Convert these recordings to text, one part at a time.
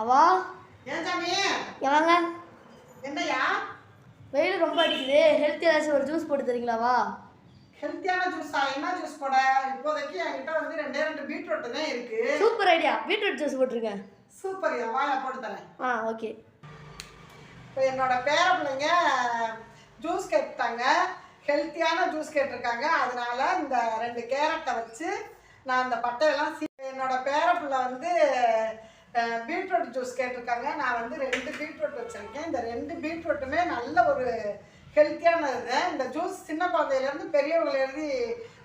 அவா ஏன் சாமி வாங்க. என்னையா வெயில் ரொம்ப அடிக்குது, ஹெல்த்தி ஏதாச்சும் ஒரு ஜூஸ் போட்டு தரீங்களாவா? ஹெல்த்தியான ஜூஸா? என்ன ஜூஸ் போட? இப்போதைக்கு என்கிட்ட வந்து ரெண்டு பீட்ரூட் தான் இருக்கு. சூப்பர் ஐடியா, பீட்ரூட் ஜூஸ் போட்டுருங்க. சூப்பர், வாயா போட்டு தரேன். ஓகே. இப்போ என்னோட பேர பிள்ளைங்க ஜூஸ் கேட்டாங்க, ஹெல்த்தியான ஜூஸ் கேட்டிருக்காங்க. அதனால இந்த 2 கேரட்டை வச்சு நான் அந்த பட்டையெல்லாம் என்னோட பேர பிள்ளை வந்து பீட்ரூட் ஜூஸ் கேட்டிருக்காங்க. நான் வந்து 2 பீட்ரூட் வச்சுருக்கேன். இந்த 2 பீட்ரூட்டுமே நல்ல ஒரு ஹெல்த்தியானது. இந்த ஜூஸ் சின்ன குழந்தையிலேருந்து பெரியவங்களேருந்து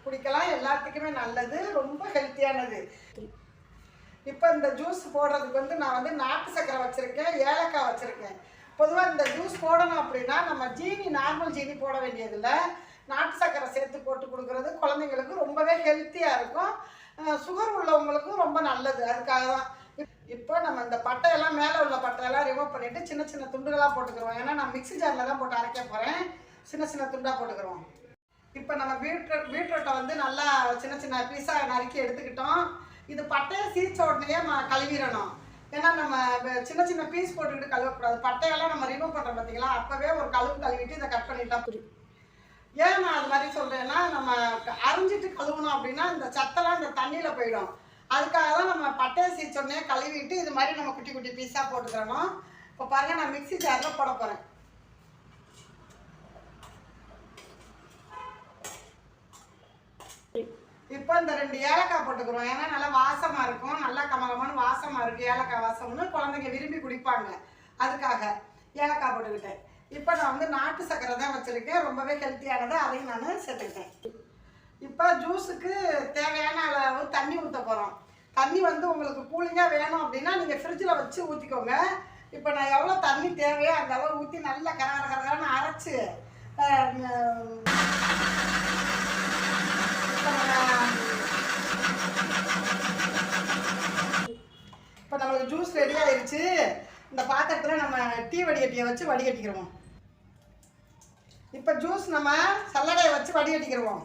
குடிக்கலாம், எல்லாத்துக்குமே நல்லது, ரொம்ப ஹெல்த்தியானது. இப்போ இந்த ஜூஸ் போடுறதுக்கு வந்து நான் வந்து நாட்டு சர்க்கரை வச்சுருக்கேன், ஏலக்காய் வச்சுருக்கேன். பொதுவாக இந்த ஜூஸ் போடணும் அப்படின்னா நம்ம ஜீனி, நார்மல் ஜீனி போட வேண்டியதில்லை, நாட்டு சர்க்கரை சேர்த்து போட்டு கொடுக்குறது குழந்தைங்களுக்கு ரொம்பவே ஹெல்த்தியாக இருக்கும், சுகர் உள்ளவங்களுக்கும் ரொம்ப நல்லது. அதுக்காக தான் இப்போ நம்ம இந்த பட்டையெல்லாம் மேலே உள்ள பட்டையெல்லாம் ரிமூவ் பண்ணிவிட்டு சின்ன சின்ன துண்டுகளாக போட்டுக்கிறோம். ஏன்னா நான் மிக்ஸி ஜாரில் தான் போட்டு அரைக்க போகிறேன். சின்ன சின்ன துண்டாக போட்டுக்கிறோம். இப்போ நம்ம பீட்ரூட்டை வந்து நல்லா சின்ன சின்ன பீஸாக நறுக்கி எடுத்துக்கிட்டோம். இது பட்டையை சீச்ச உடனே கழுவிடணும். ஏன்னா நம்ம சின்ன சின்ன பீஸ் போட்டுக்கிட்டு கழுவக்கூடாது. பட்டையெல்லாம் நம்ம ரிமூவ் பண்ணுறோம் பார்த்தீங்களா, அப்போவே ஒரு கழுவிட்டு இதை கட் பண்ணிட்டா புரியும். ஏன் நான் அது மாதிரி சொல்கிறேன்னா, நம்ம அரிஞ்சிட்டு கழுவணும் அப்படின்னா இந்த சத்தெல்லாம் இந்த தண்ணியில் போயிடும். அதுக்காக தான் நம்ம பட்டையை சீச்சோடனே கழுவிட்டு இது மாதிரி நம்ம குட்டி குட்டி பீஸாக போட்டுக்கிறணும். இப்போ பாருங்கள், நான் மிக்ஸி ஜாரில் போட போகிறேன். இப்போ இந்த 2 ஏலக்காய் போட்டுக்கிறோம். ஏன்னா நல்லா வாசமாக இருக்கும், நல்லா கமகமான வாசமாக இருக்குது. ஏலக்காய் வாசம்னு குழந்தைங்க விரும்பி குடிப்பாங்க, அதுக்காக ஏலக்காய் போட்டுக்கிட்டேன். இப்போ நான் வந்து நாட்டு சர்க்கரை தான் வச்சுருக்கேன், ரொம்பவே ஹெல்த்தியானது, அதையும் நான் சேர்த்துக்கிட்டேன். இப்போ ஜூஸுக்கு தேவையான அளவு தண்ணி ஊற்ற போகிறோம். தண்ணி வந்து உங்களுக்கு கூலிங்காக வேணும் அப்படின்னா நீங்கள் ஃப்ரிட்ஜில் வச்சு ஊற்றிக்கோங்க. இப்போ நான் எவ்வளோ தண்ணி தேவையோ அந்த அளவு ஊற்றி நல்லா கரகரன்னு அரைச்சி இப்போ நம்மளுக்கு ஜூஸ் ரெடி ஆயிடுச்சு. இந்த பாத்திரத்தில் நம்ம டீ வடிகட்டியை வச்சு வடிகட்டிக்கிறோம். இப்போ ஜூஸ் நம்ம சல்லடையை வச்சு வடிகட்டிக்கிறோம்.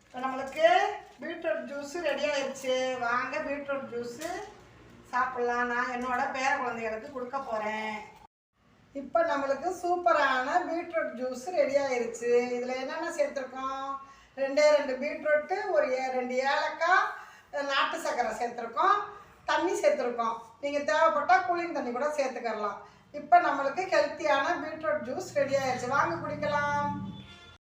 இப்போ நம்மளுக்கு பீட்ரூட் ஜூஸு ரெடி ஆயிடுச்சு. வாங்க பீட்ரூட் ஜூஸு சாப்பிட்லாம். நான் என்னோட பேர குழந்தைகளுக்கு கொடுக்க போகிறேன். இப்போ நம்மளுக்கு சூப்பரான பீட்ரூட் ஜூஸ் ரெடி ஆயிடுச்சு. இதில் என்னென்ன சேர்த்துருக்கோம்? 2 பீட்ரூட்டு, ஒரு 2 ஏலக்காய், நாட்டு சர்க்கரை சேர்த்துருக்கோம், தண்ணி சேர்த்துருக்கோம். நீங்கள் தேவைப்பட்டால் கூலிங் தண்ணி கூட சேர்த்துக்கலாம். இப்போ நம்மளுக்கு ஹெல்த்தியான பீட்ரூட் ஜூஸ் ரெடி ஆயிடுச்சு. வாங்க குடிக்கலாம்.